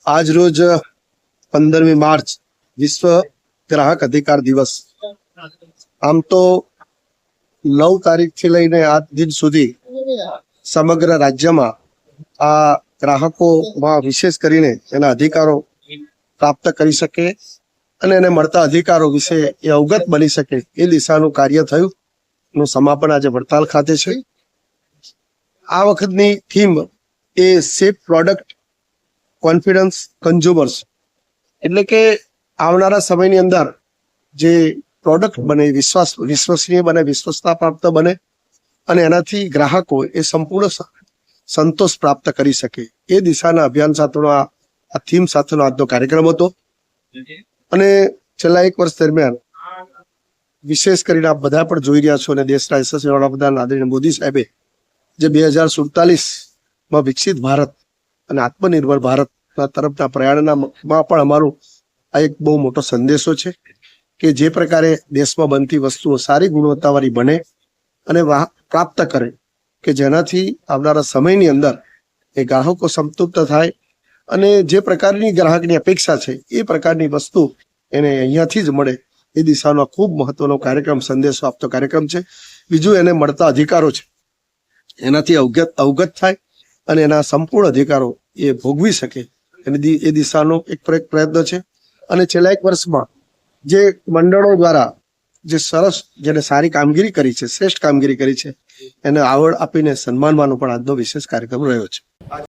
આજ રોજ 15મી માર્ચ વિશ્વ ગ્રાહક અધિકાર દિવસ. આમ તો 9 તારીખથી લઈને આજ દિન સુધી સમગ્ર રાજ્યમાં આ ગ્રાહકોમાં વિશેષ કરીને એના અધિકારો પ્રાપ્ત કરી શકે અને એને મળતા અધિકારો વિશે એ અવગત બની શકે એ દિશાનું કાર્ય થયું. નું સમાપન આજે વડતાલ ખાતે છે. આ વખતની થીમ એ સેફ પ્રોડક્ટ કોન્ફિડન્સ કન્ઝ્યુમર્સ, એટલે કે આવનારા સમયની અંદર જે પ્રોડક્ટ બને વિશ્વસનીય બને, વિશ્વસતા પ્રાપ્ત બને અને એનાથી ગ્રાહકો એ સંપૂર્ણ સંતોષ પ્રાપ્ત કરી શકે એ દિશાના અભિયાન સાથેનો આ થીમ સાથેનો આજનો કાર્યક્રમ હતો. અને છેલ્લા 1 વર્ષ દરમિયાન વિશેષ કરીને આપ બધા પણ જોઈ રહ્યા છો અને દેશના યશસ્વી વડાપ્રધાન આદરણીય મોદી સાહેબે જે 2047માં વિકસિત ભારત અને આત્મનિર્ભર ભારતના તરફના પ્રયાણમાં પણ અમારું આ એક બહુ મોટો સંદેશો છે કે જે પ્રકારે દેશમાં બનતી વસ્તુઓ સારી ગુણવત્તાવાળી બને અને પ્રાપ્ત કરે કે જેનાથી આવનારા સમયની અંદર એ ગ્રાહકો સંતૃપ્ત થાય અને જે પ્રકારની ગ્રાહકની અપેક્ષા છે એ પ્રકારની વસ્તુ એને અહીંયાથી જ મળે એ દિશાનો ખૂબ મહત્વનો કાર્યક્રમ, સંદેશો આપતો કાર્યક્રમ છે. બીજું, એને મળતા અધિકારો છે એનાથી અવગત થાય અને એના સંપૂર્ણ અધિકારો એ ભોગવી શકે એ દિશાનો એક પ્રયત્ન છે. અને છેલ્લા 1 વર્ષમાં જે મંડળો દ્વારા જે સરસ, જેને સારી કામગીરી કરી છે, શ્રેષ્ઠ કામગીરી કરી છે, એને આવડ આપીને સન્માનવાનો પણ આજનો વિશેષ કાર્યક્રમ રહ્યો છે.